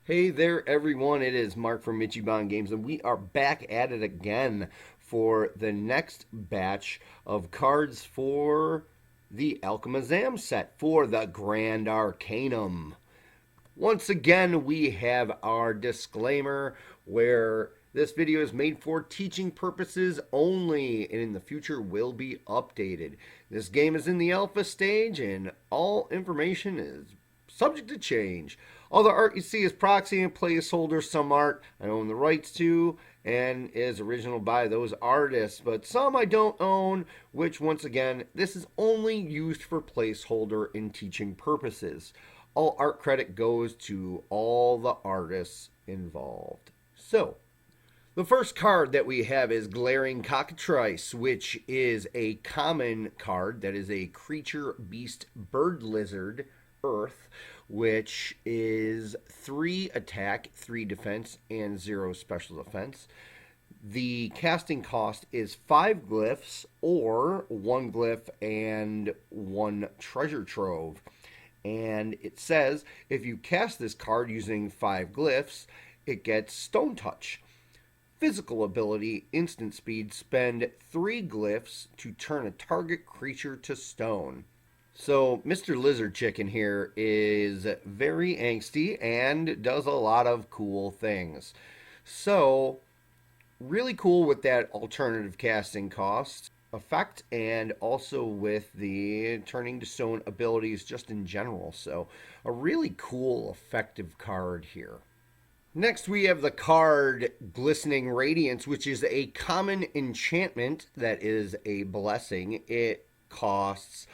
Hey there, everyone. It is Mark from Ichiban Games, and we are back at it again for the next batch of cards for the Alchemazam set for the Grand Arcanum. Once again, we have our disclaimer where this video is made for teaching purposes only and in the future will be updated. This game is in the alpha stage and all information is subject to change. All the art you see is proxy and placeholder. Some art I own the rights to and is original by those artists, but some I don't own, which once again, this is only used for placeholder and teaching purposes. All art credit goes to all the artists involved. So, the first card that we have is Glaring Cockatrice, which is a common card that is a creature, beast, bird, lizard, earth, which is 3 attack, 3 defense, and 0 special defense. The casting cost is 5 glyphs or 1 glyph and 1 treasure trove. And it says if you cast this card using 5 glyphs, it gets Stone Touch. Physical ability, instant speed, spend 3 glyphs to turn a target creature to stone. So Mr. Lizard Chicken here is very angsty and does a lot of cool things. So really cool with that alternative casting cost effect and also with the turning to stone abilities just in general. So a really cool effective card here. Next, we have the card Glistening Radiance, which is a common enchantment that is a blessing. It costs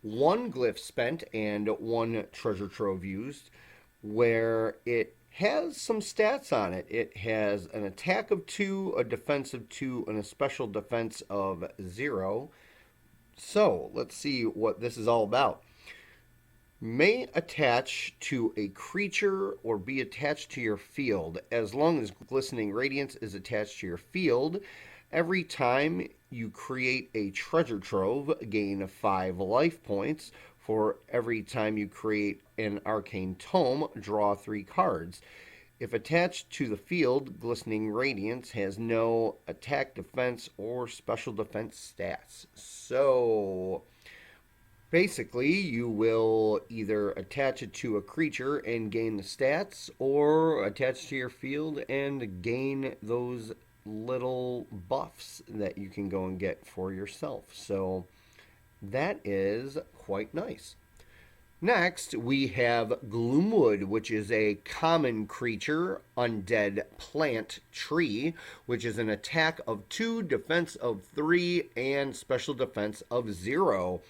1 glyph spent and 1 treasure trove used, where it has some stats on it. It has an attack of 2, a defense of 2, and a special defense of 0. So, let's see what this is all about. May attach to a creature or be attached to your field. As long as Glistening Radiance is attached to your field, every time you create a treasure trove, gain 5 life points. For every time you create an arcane tome, draw 3 cards. If attached to the field, Glistening Radiance has no attack, defense, or special defense stats. So basically, you will either attach it to a creature and gain the stats, or attach to your field and gain those little buffs that you can go and get for yourself. So that is quite nice. Next, we have Gloomwood, which is a common creature, undead plant tree, which is an attack of 2, defense of 3, and special defense of 0.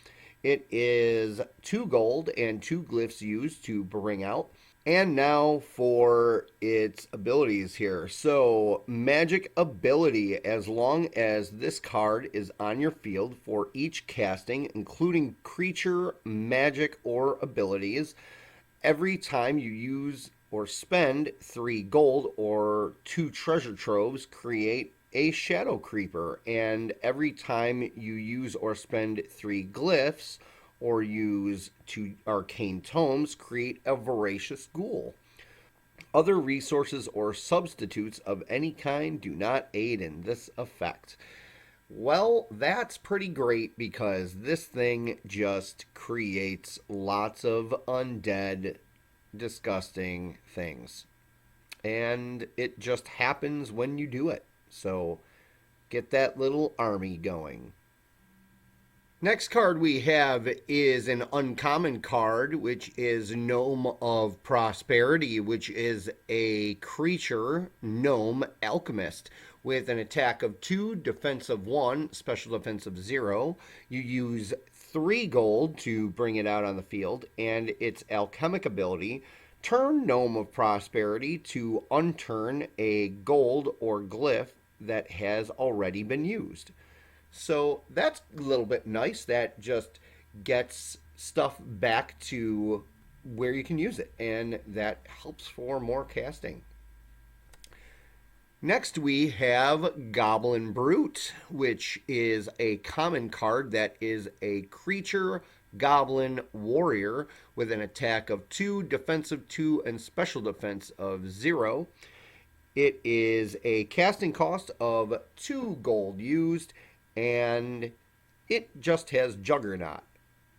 It is 2 gold and 2 glyphs used to bring out. And now for its abilities here. So, magic ability, as long as this card is on your field for each casting, including creature, magic, or abilities, every time you use or spend 3 gold or 2 treasure troves, create a shadow creeper. And every time you use or spend 3 glyphs, or use 2 arcane tomes, create a voracious ghoul. Other resources or substitutes of any kind do not aid in this effect. Well, that's pretty great because this thing just creates lots of undead, disgusting things. And it just happens when you do it. So get that little army going. Next card we have is an uncommon card, which is Gnome of Prosperity, which is a creature, gnome, alchemist, with an attack of 2, defense of 1, special defense of 0. You use 3 gold to bring it out on the field, and its alchemic ability, turn Gnome of Prosperity to unturn a gold or glyph that has already been used. So that's a little bit nice. That just gets stuff back to where you can use it, and that helps for more casting. Next, we have Goblin Brute, which is a common card that is a creature, Goblin Warrior with an attack of 2, defensive 2, and special defense of 0. It is a casting cost of 2 gold used, and it just has Juggernaut.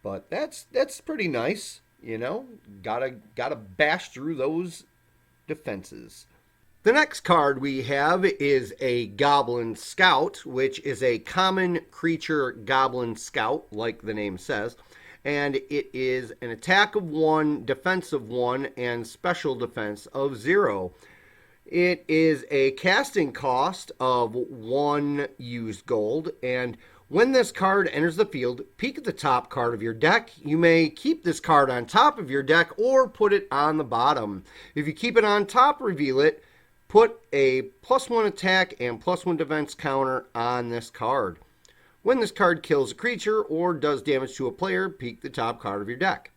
But that's pretty nice, you know. Gotta bash through those defenses. The next card we have is a Goblin Scout, which is a common creature Goblin Scout, like the name says. And it is an attack of 1, defense of 1, and special defense of 0. It is a casting cost of 1 used gold, and when this card enters the field, peek at the top card of your deck. You may keep this card on top of your deck or put it on the bottom. If you keep it on top, reveal it. Put a +1 attack and +1 defense counter on this card. When this card kills a creature or does damage to a player, peek the top card of your deck.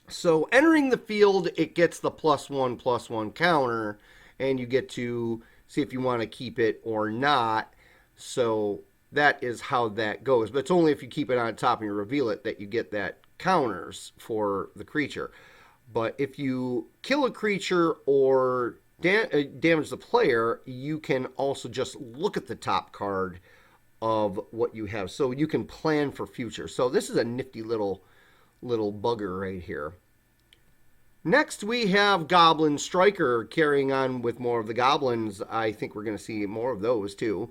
So entering the field, it gets the +1/+1 counter, and you get to see if you want to keep it or not. So that is how that goes. But it's only if you keep it on top and you reveal it that you get that counters for the creature. But if you kill a creature or damage the player, you can also just look at the top card of what you have, so you can plan for future. So this is a nifty little bugger right here. Next we have Goblin Striker, carrying on with more of the goblins. I think we're going to see more of those too.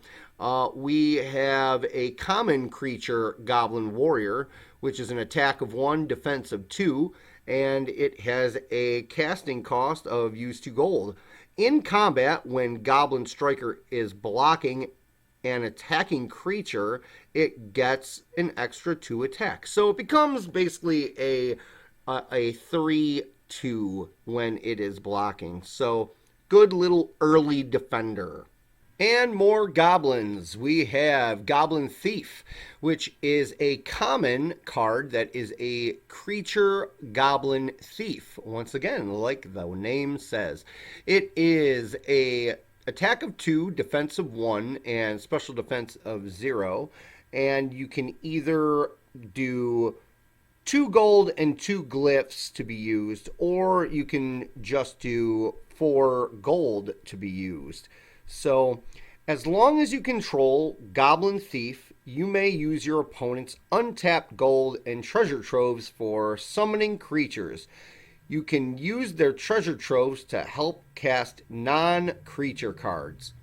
We have a common creature Goblin Warrior, which is an attack of 1, defense of 2, and it has a casting cost of use 2 gold. In combat, when Goblin Striker is blocking an attacking creature, it gets an extra 2 attack. So it becomes basically a 3/2 when it is blocking. So good little early defender. And more goblins. We have Goblin Thief, which is a common card that is a creature Goblin Thief. Once again, like the name says. It is a attack of 2, defense of 1, and special defense of 0. And you can either do 2 gold and 2 glyphs to be used, or you can just do 4 gold to be used. So, as long as you control Goblin Thief, you may use your opponent's untapped gold and treasure troves for summoning creatures. You can use their treasure troves to help cast non-creature cards.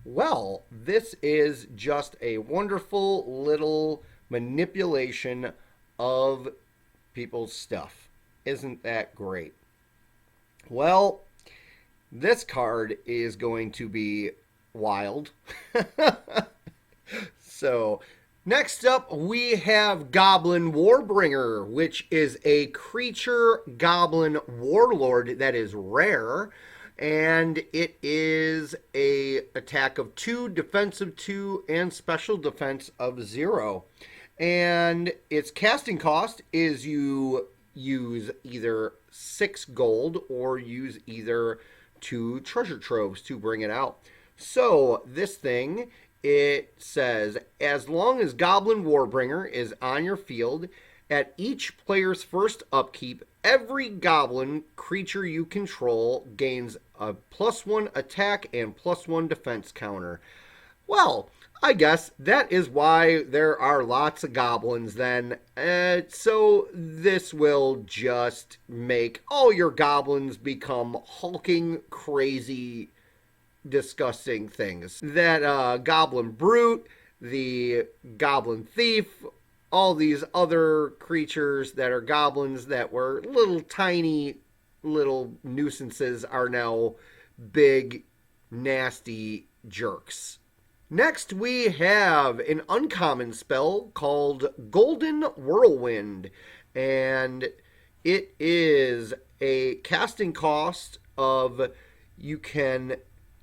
Well, this is just a wonderful little manipulation of people's stuff. Isn't that great? Well, this card is going to be wild. So, next up we have Goblin War Bringer, which is a creature Goblin Warlord that is rare, and it is a attack of 2, defensive 2, and special defense of 0. And its casting cost is you use either 6 gold or use either 2 treasure troves to bring it out. So this thing, it says, as long as Goblin Warbringer is on your field, at each player's first upkeep, every goblin creature you control gains a +1 attack and +1 defense counter. Well, I guess that is why there are lots of goblins then. So this will just make all your goblins become hulking, crazy, disgusting things. That Goblin Brute, the Goblin Thief, all these other creatures that are goblins that were little tiny little nuisances are now big, nasty jerks. Next, we have an uncommon spell called Golden Whirlwind, and it is a casting cost of, you can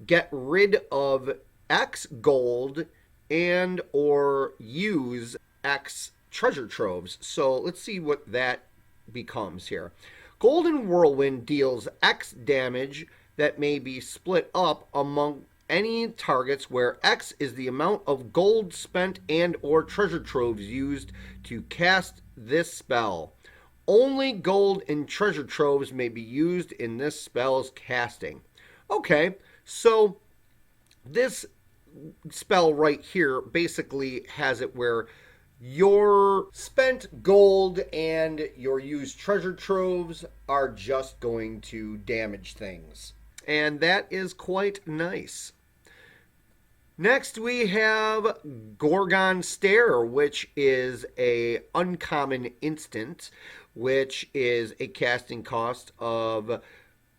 get rid of X gold and or use X treasure troves. So let's see what that becomes here. Golden Whirlwind deals X damage that may be split up among any targets where X is the amount of gold spent and or treasure troves used to cast this spell. Only gold and treasure troves may be used in this spell's casting. Okay, so this spell right here basically has it where your spent gold and your used treasure troves are just going to damage things. And that is quite nice. Next we have Gorgon Stare, which is a uncommon instant, which is a casting cost of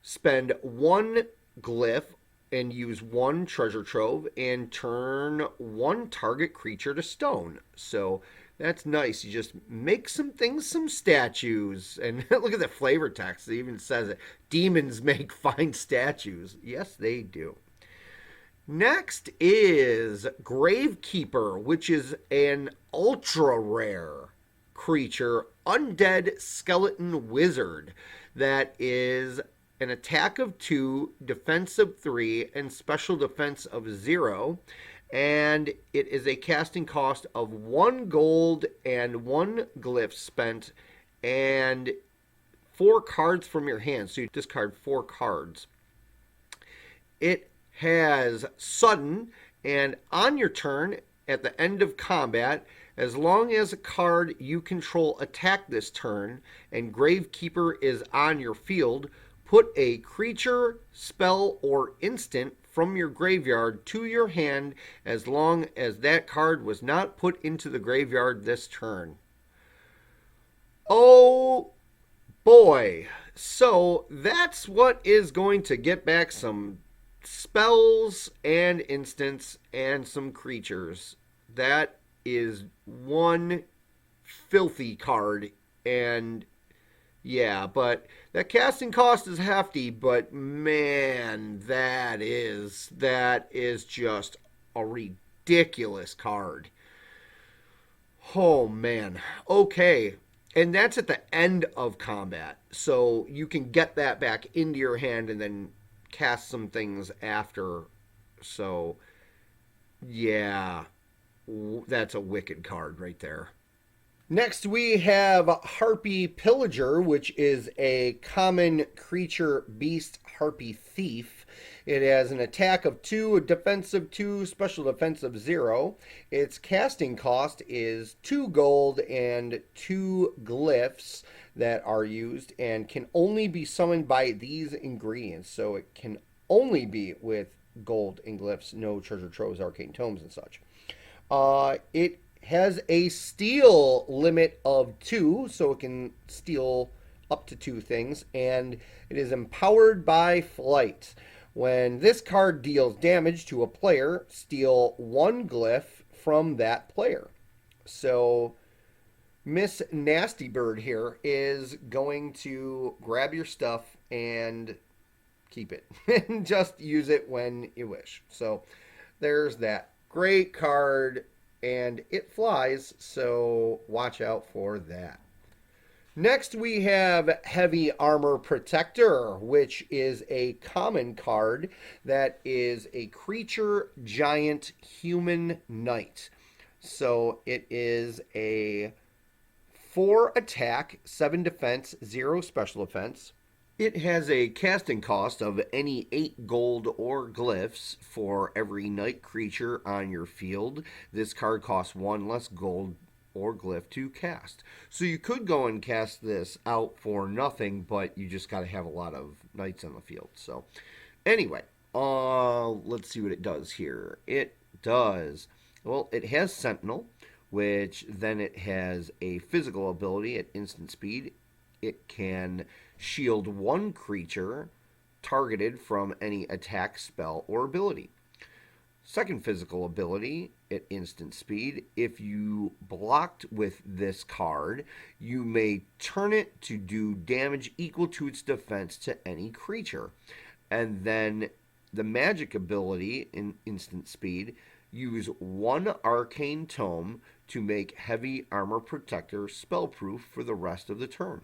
spend 1 glyph and use 1 treasure trove and turn 1 target creature to stone. So that's nice. You just make some things, some statues. And look at the flavor text. It even says it. Demons make fine statues. Yes, they do. Next is Gravekeeper, which is an ultra rare creature, undead skeleton wizard that is an attack of 2, defense of 3, and special defense of 0. And it is a casting cost of 1 gold and 1 glyph spent and 4 cards from your hand. So you discard 4 cards. It has sudden, and on your turn, at the end of combat, as long as a card you control attack this turn and Gravekeeper is on your field, put a creature, spell, or instant from your graveyard to your hand as long as that card was not put into the graveyard this turn. Oh boy. So that's what is going to get back some spells and instants and some creatures. That is one filthy card, and yeah, but that casting cost is hefty, but man, that is just a ridiculous card. Oh man. Okay. And that's at the end of combat. So you can get that back into your hand and then cast some things after. So yeah, that's a wicked card right there. Next we have Harpy Pillager, which is a common creature beast Harpy Thief. It has an attack of 2, a defense of 2, special defense of 0. Its casting cost is 2 gold and 2 glyphs that are used and can only be summoned by these ingredients. So it can only be with gold and glyphs, no treasure troves, arcane tomes, and such. It has a steal limit of 2, so it can steal up to 2 things, and it is empowered by flight. When this card deals damage to a player, steal 1 glyph from that player. So Miss Nasty Bird here is going to grab your stuff and keep it. And just use it when you wish. So there's that. Great card. And it flies, so watch out for that. Next we have Heavy Armor Protector, which is a common card that is a creature giant human knight. So it is a 4 attack, 7 defense, 0 special defense. It has a casting cost of any 8 gold or glyphs for every knight creature on your field. This card costs 1 less gold or glyph to cast. So you could go and cast this out for nothing, but you just got to have a lot of knights on the field. So anyway, let's see what it does here. It does, well, it has Sentinel, which then it has a physical ability at instant speed. It can shield 1 creature targeted from any attack, spell, or ability. Second physical ability at instant speed. If you blocked with this card, you may turn it to do damage equal to its defense to any creature. And then the magic ability in instant speed, use 1 arcane tome to make Heavy Armor Protector spellproof for the rest of the turn.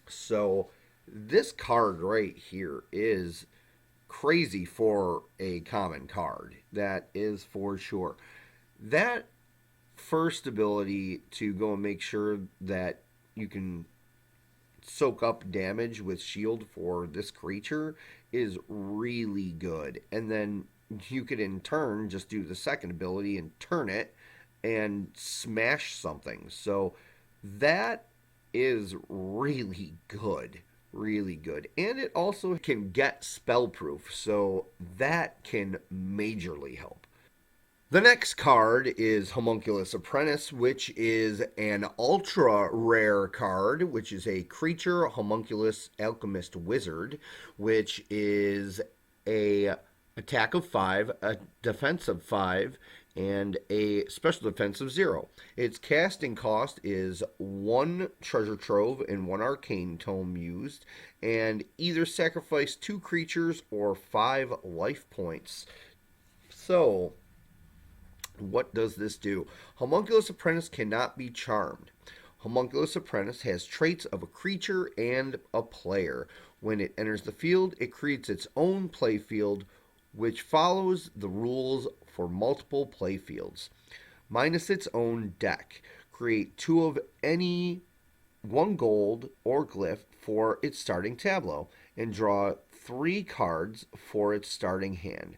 So this card right here is crazy for a common card. That is for sure. That first ability to go and make sure that you can soak up damage with shield for this creature is really good. And then you could in turn just do the second ability and turn it and smash something. So that is really good. Really good. And it also can get spellproof, so that can majorly help. The next card is Homunculus Apprentice, which is an ultra rare card, which is a creature homunculus alchemist wizard, which is a attack of 5, a defense of 5, and a special defense of 0. Its casting cost is 1 treasure trove and 1 arcane tome used, and either sacrifice 2 creatures or 5 life points. So, what does this do? Homunculus Apprentice cannot be charmed. Homunculus Apprentice has traits of a creature and a player. When it enters the field, it creates its own playfield, which follows the rules for multiple playfields. Minus its own deck. Create 2 of any 1 gold or glyph for its starting tableau, and draw 3 cards for its starting hand.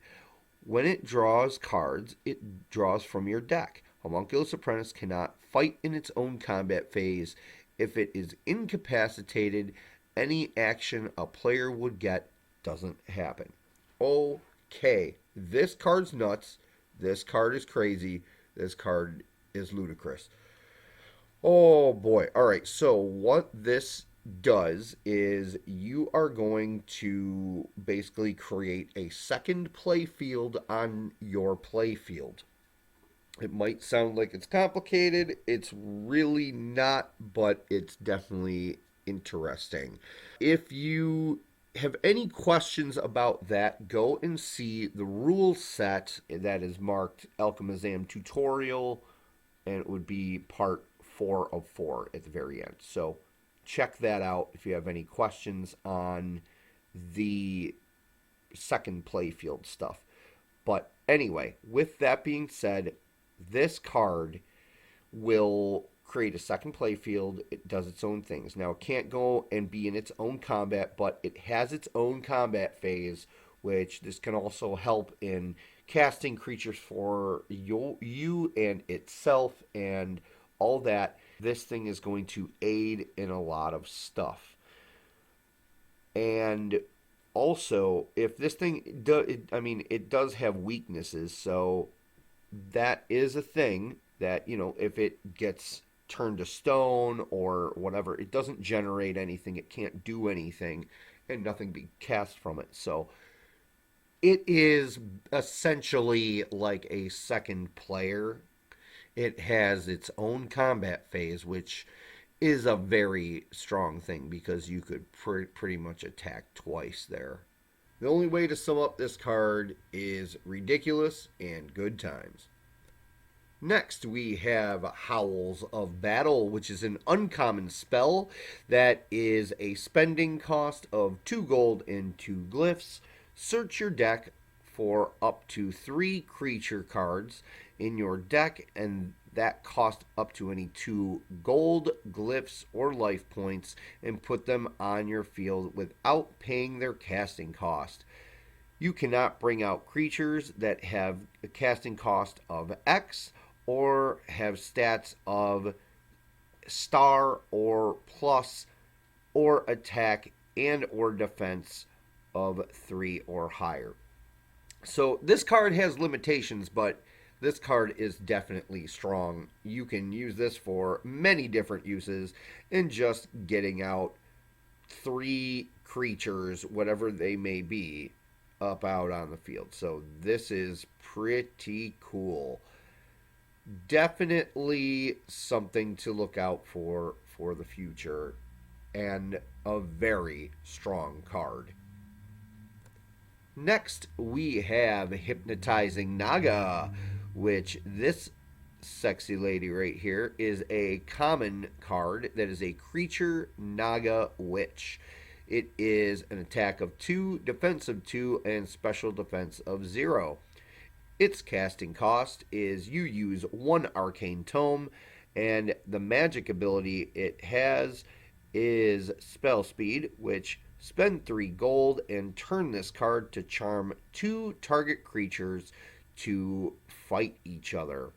When it draws cards, it draws from your deck. Homunculus Apprentice cannot fight in its own combat phase. If it is incapacitated, any action a player would get doesn't happen. Okay, this card's nuts. This card is crazy. This card is ludicrous. Oh boy. All right, so what this does is you are going to basically create a second play field on your play field. It might sound like it's complicated. It's really not, but it's definitely interesting. If you have any questions about that, go and see the rule set that is marked Alchemazam tutorial, and it would be part 4 of 4 at the very end. So check that out if you have any questions on the second playfield stuff. But anyway, with that being said, this card will create a second playfield. It does its own things. Now, it can't go and be in its own combat, but it has its own combat phase, which this can also help in casting creatures for you and itself and all that. This thing is going to aid in a lot of stuff. And also, if this thing it does have weaknesses, so that is a thing that, if it gets turned to stone or whatever, it doesn't generate anything, it can't do anything, and nothing be cast from it. So it is essentially like a second player. It has its own combat phase, which is a very strong thing because you could pretty much attack twice there. The only way to sum up this card is ridiculous and good times. Next, we have Howls of Battle, which is an uncommon spell that is a spending cost of 2 gold and 2 glyphs. Search your deck for up to 3 creature cards in your deck, and that cost up to any 2 gold, glyphs, or life points, and put them on your field without paying their casting cost. You cannot bring out creatures that have a casting cost of X or have stats of star or plus, or attack and or defense of 3 or higher. So this card has limitations, but this card is definitely strong. You can use this for many different uses and just getting out 3 creatures, whatever they may be, up out on the field. So this is pretty cool. Definitely something to look out for the future, and a very strong card. Next, we have Hypnotizing Naga, which this sexy lady right here is a common card that is a creature Naga Witch. It is an attack of 2, defense of 2, and special defense of 0. Its casting cost is you use 1 Arcane Tome, and the magic ability it has is Spell Speed, which spend 3 gold and turn this card to charm 2 target creatures to fight each other.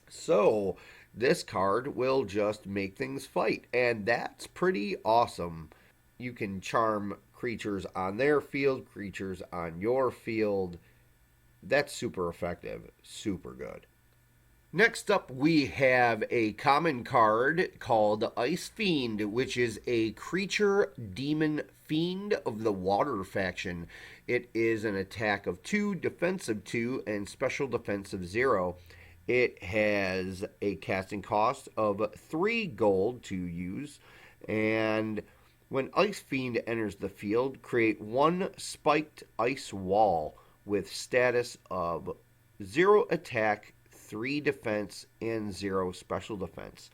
So this card will just make things fight, and that's pretty awesome. You can charm creatures on their field, creatures on your field. That's super effective, super good. Next up, we have a common card called Ice Fiend, which is a creature demon fiend of the water faction. It is an attack of 2, defense of 2, and special defense of 0. It has a casting cost of 3 gold to use, and when Ice Fiend enters the field, create 1 spiked ice wall with status of 0 attack, 3 defense, and 0 special defense.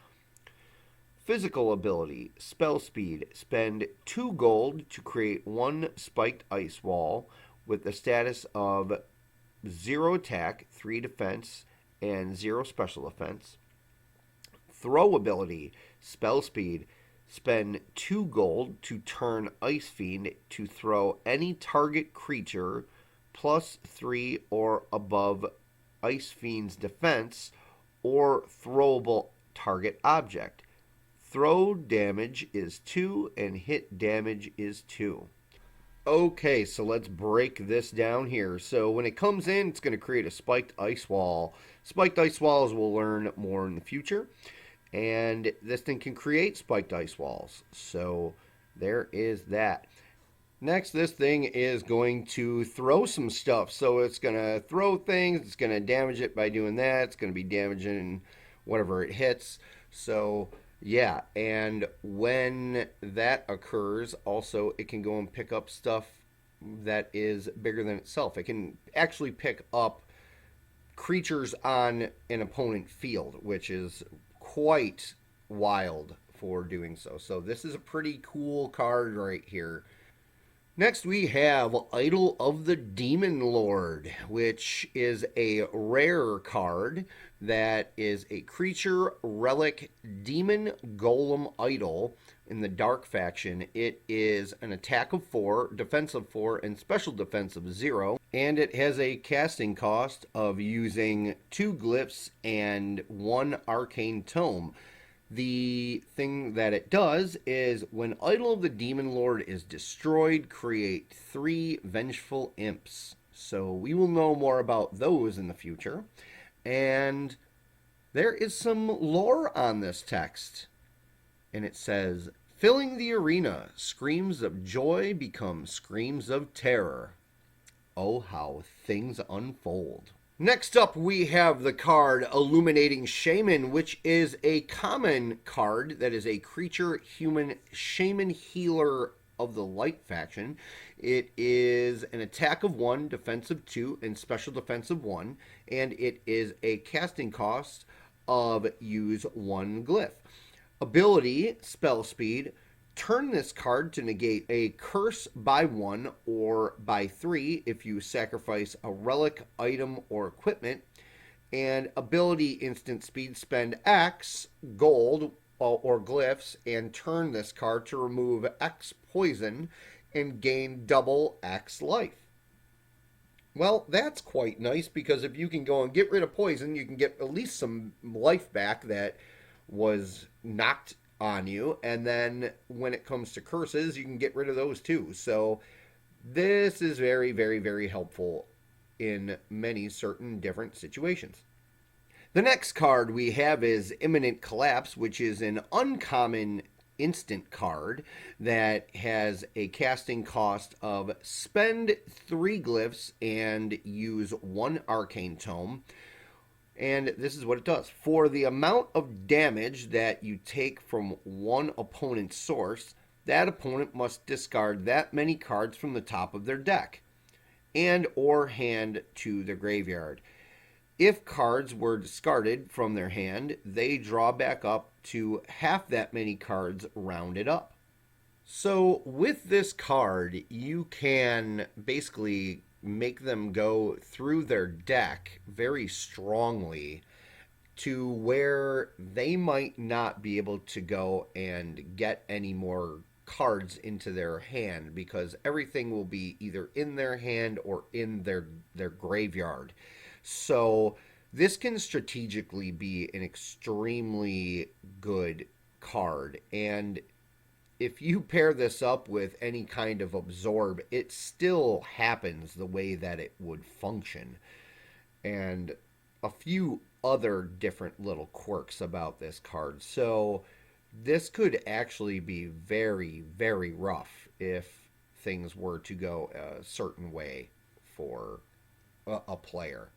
Physical ability, spell speed, spend 2 gold to create 1 spiked ice wall with the status of 0 attack, 3 defense, and 0 special defense. Throw ability, spell speed, spend 2 gold to turn Ice Fiend to throw any target creature plus 3 or above Ice Fiend's defense or throwable target object. Throw damage is 2 and hit damage is 2. Okay, so let's break this down here. So when it comes in, it's going to create a spiked ice wall. Spiked ice walls we'll learn more in the future. And this thing can create spiked ice walls. So there is that. Next, this thing is going to throw some stuff. So it's going to throw things. It's going to damage it by doing that. It's going to be damaging whatever it hits. So, yeah. And when that occurs, also, it can go and pick up stuff that is bigger than itself. It can actually pick up creatures on an opponent field, which is quite wild for doing so. So this is a pretty cool card right here. Next, we have Idol of the Demon Lord, which is a rare card that is a creature, relic, demon, golem idol in the Dark faction. It is an attack of 4, defense of 4, and special defense of 0. And it has a casting cost of using 2 glyphs and 1 arcane tome. The thing that it does is when Idol of the Demon Lord is destroyed, create 3 Vengeful Imps. So we will know more about those in the future. And there is some lore on this text. And it says, filling the arena, screams of joy become screams of terror. Oh, how things unfold. Next up, we have the card Illuminating Shaman, which is a common card that is a creature, human, shaman healer of the Light faction. It is an attack of 1, defense of 2, and special defense of 1, and it is a casting cost of use 1 glyph. Ability, spell speed. Turn this card to negate a curse by 1 or by 3 if you sacrifice a relic, item, or equipment. And ability instant speed, spend X gold or glyphs and turn this card to remove X poison and gain double X life. Well, that's quite nice because if you can go and get rid of poison, you can get at least some life back that was knocked on you, and then when it comes to curses, you can get rid of those too. So this is very, very, very helpful in many certain different situations. The next card we have is Imminent Collapse, which is an uncommon instant card that has a casting cost of spend 3 glyphs and use 1 arcane tome. And this is what it does. For the amount of damage that you take from one opponent's source, that opponent must discard that many cards from the top of their deck and or hand to the graveyard. If cards were discarded from their hand, they draw back up to half that many cards rounded up. So with this card, you can basically make them go through their deck very strongly to where they might not be able to go and get any more cards into their hand because everything will be either in their hand or in their graveyard. So this can strategically be an extremely good card, and if you pair this up with any kind of absorb, it still happens the way that it would function. And a few other different little quirks about this card. So this could actually be very, very rough if things were to go a certain way for a player.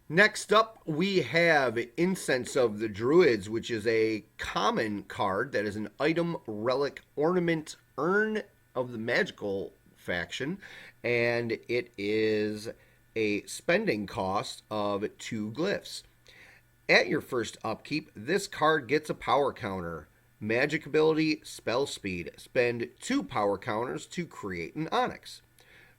Next up, we have Incense of the Druids, which is a common card that is an item, relic, ornament, urn of the magical faction, and it is a spending cost of 2 glyphs. At your first upkeep, this card gets a power counter. Magic ability, spell speed. Spend 2 power counters to create an Onyx.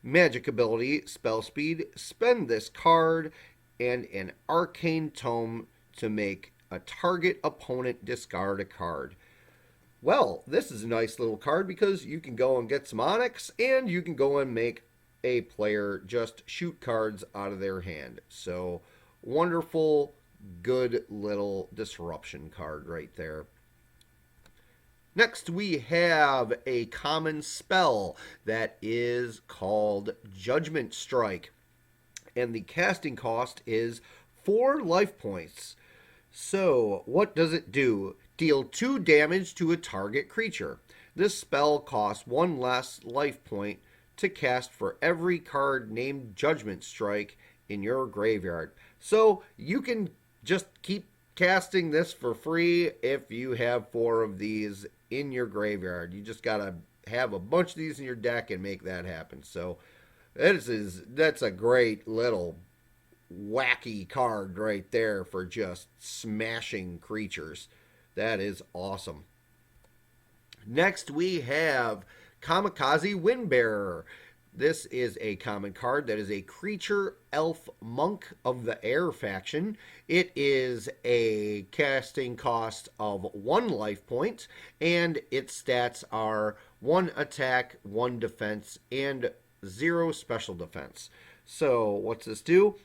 Magic ability, spell speed. Spend this card and an arcane tome to make a target opponent discard a card. Well, this is a nice little card because you can go and get some Onyx and you can go and make a player just shoot cards out of their hand. So, wonderful, good little disruption card right there. Next, we have a common spell that is called Judgment Strike, and the casting cost is 4 life points. So, what does it do? Deal 2 damage to a target creature. This spell costs 1 less life point to cast for every card named Judgment Strike in your graveyard. So, you can just keep casting this for free if you have 4 of these in your graveyard. You just gotta have a bunch of these in your deck and make that happen. So, that's a great little wacky card right there for just smashing creatures. That is awesome. Next, we have Kamikaze Windbearer. This is a common card that is a creature elf monk of the air faction. It is a casting cost of 1 life point, and its stats are 1 attack, 1 defense, and 0 special defense. So, what's this do?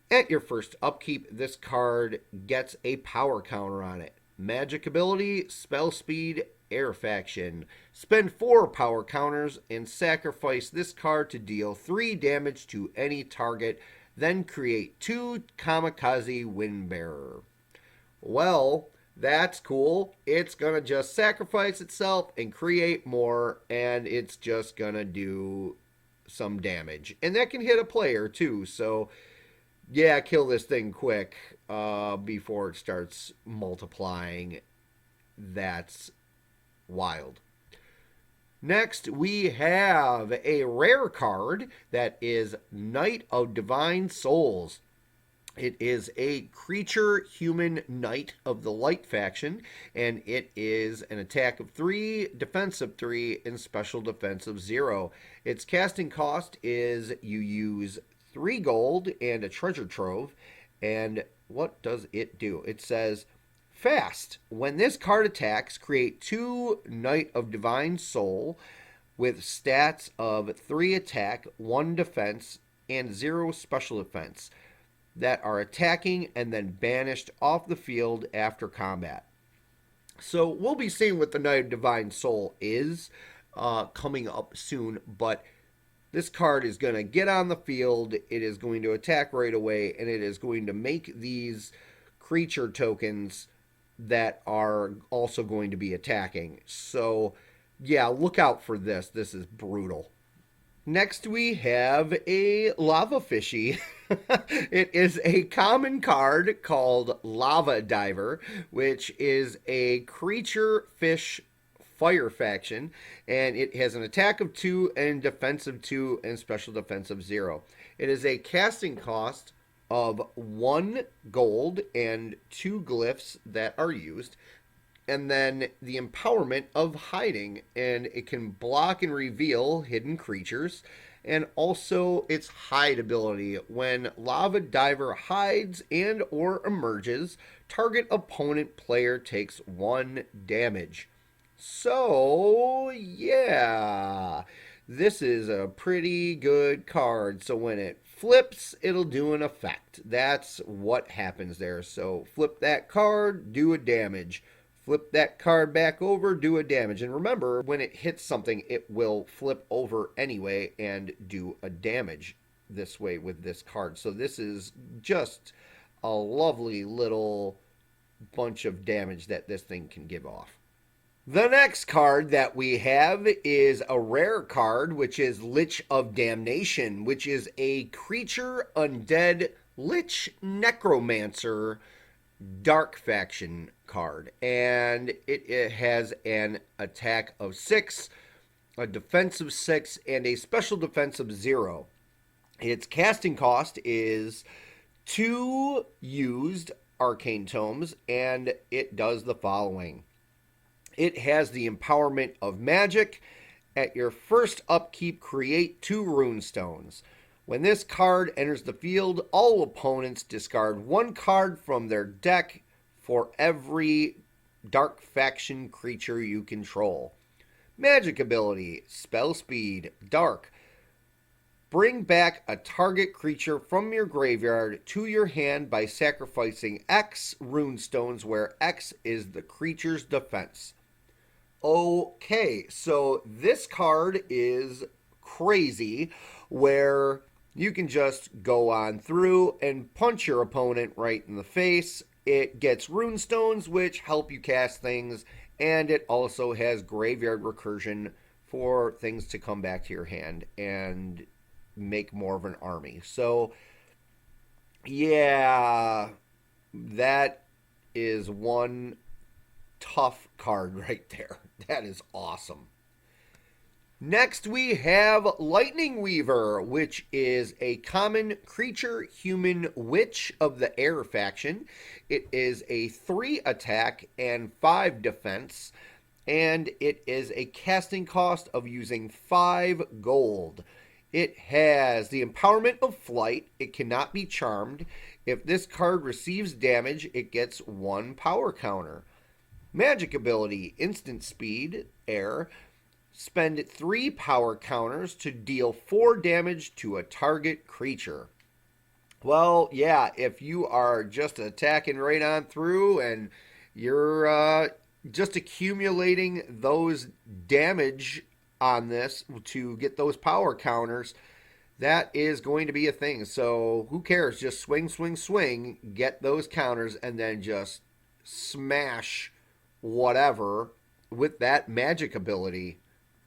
At your first upkeep, this card gets a power counter on it. Magic ability, spell speed, air faction. Spend 4 power counters and sacrifice this card to deal 3 damage to any target, then create 2 Kamikaze Windbearer. Well, that's cool. It's going to just sacrifice itself and create more, and it's just going to do some damage. And that can hit a player too, so yeah, kill this thing quick before it starts multiplying. That's wild. Next, we have a rare card that is Knight of Divine Souls. It is a creature human knight of the light faction, and it is an attack of 3, defense of 3, and special defense of 0. Its casting cost is you use 3 gold and a treasure trove. And what does it do? It says, fast. When this card attacks, create 2 Knight of Divine Soul with stats of 3 attack, 1 defense, and 0 special defense that are attacking and then banished off the field after combat. So we'll be seeing what the Knight of Divine Soul is coming up soon, but this card is going to get on the field, it is going to attack right away, and it is going to make these creature tokens that are also going to be attacking. So, yeah, look out for this. This is brutal. Next, we have a Lava Fishy. It is a common card called Lava Diver, which is a creature fish fire faction, and it has an attack of 2 and defense of 2 and special defense of 0. It is a casting cost of 1 gold and 2 glyphs that are used. and then the empowerment of hiding, and it can block and reveal hidden creatures, and also its hide ability. When Lava Diver hides and or emerges, target opponent player takes 1 damage. So yeah, this is a pretty good card. So when it flips, it'll do an effect. That's what happens there. So flip that card, do a damage. Flip that card back over, do a damage. And remember, when it hits something, it will flip over anyway and do a damage this way with this card. So this is just a lovely little bunch of damage that this thing can give off. The next card that we have is a rare card, which is Lich of Damnation, which is a creature undead Lich Necromancer Dark Faction card. And it has an attack of 6, a defense of 6, and a special defense of 0. Its casting cost is 2 used Arcane Tomes, and it does the following. It has the empowerment of magic. At your first upkeep, create 2 runestones. When this card enters the field, all opponents discard 1 card from their deck for every Dark Faction creature you control. Magic ability, spell speed, dark. Bring back a target creature from your graveyard to your hand by sacrificing X runestones, where X is the creature's defense. Okay, so this card is crazy, where you can just go on through and punch your opponent right in the face. It gets runestones, which help you cast things, and it also has graveyard recursion for things to come back to your hand and make more of an army. So, yeah, that is one tough card right there. That is awesome. Next we have Lightning Weaver, which is a common creature human witch of the air faction. It is a 3 attack and 5 defense, and it is a casting cost of using 5 gold. It has the empowerment of flight. It cannot be charmed. If this card receives damage, it gets 1 power counter. Magic ability, instant speed, air. Spend 3 power counters to deal 4 damage to a target creature. Well, yeah, if you are just attacking right on through and you're just accumulating those damage on this to get those power counters, that is going to be a thing. So who cares? Just swing, swing, swing, get those counters, and then just smash whatever with that magic ability.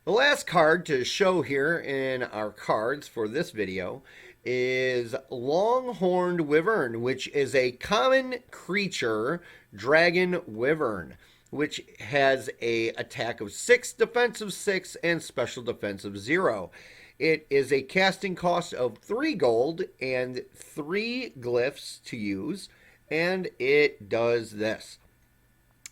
The last card to show here in our cards for this video is Longhorned Wyvern, which is a common creature dragon wyvern, which has a attack of 6, defense of 6, and special defense of 0. It is a casting cost of 3 gold and 3 glyphs to use, and it does this.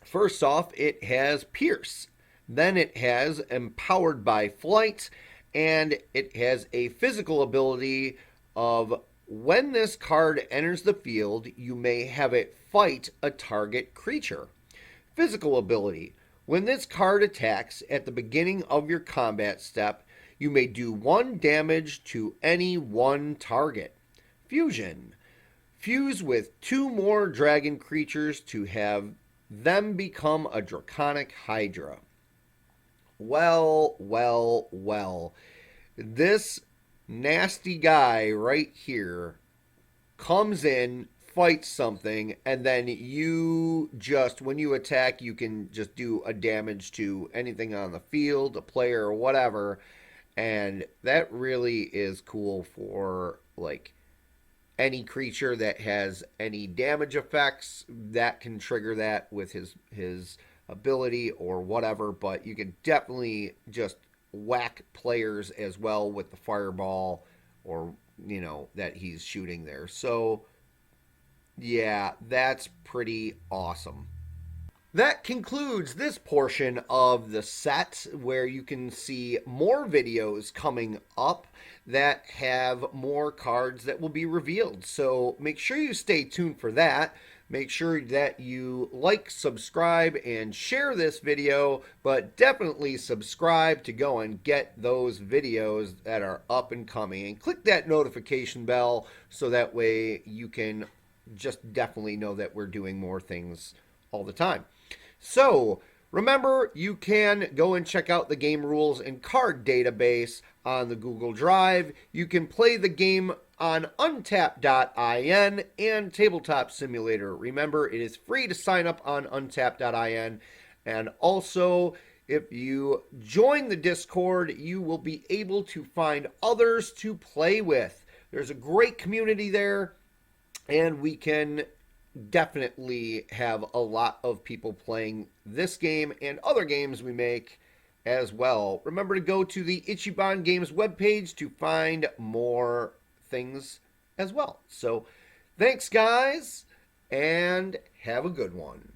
First off, it has Pierce. Then it has Empowered by Flight, and it has a physical ability of when this card enters the field, you may have it fight a target creature. Physical ability. When this card attacks at the beginning of your combat step, you may do 1 damage to any 1 target. Fusion. Fuse with 2 more dragon creatures to have them become a draconic hydra. Well, well, well. This nasty guy right here comes in, fights something, and then you just, when you attack, you can just do a damage to anything on the field, a player, or whatever. And that really is cool for, like, any creature that has any damage effects. That can trigger that with his ability or whatever, but you can definitely just whack players as well with the fireball or, you know, that he's shooting there. So yeah, that's pretty awesome. That concludes this portion of the set, where you can see more videos coming up that have more cards that will be revealed. So make sure you stay tuned for that. Make sure that you like, subscribe, and share this video, but definitely subscribe to go and get those videos that are up and coming. And click that notification bell so that way you can just definitely know that we're doing more things all the time. So remember, you can go and check out the game rules and card database on the Google Drive. You can play the game on untap.in and Tabletop Simulator. Remember, it is free to sign up on untap.in. And also, if you join the Discord, you will be able to find others to play with. There's a great community there, and we can definitely have a lot of people playing this game and other games we make as well. Remember to go to the Ichiban Games webpage to find more things as well. So thanks, guys, and have a good one.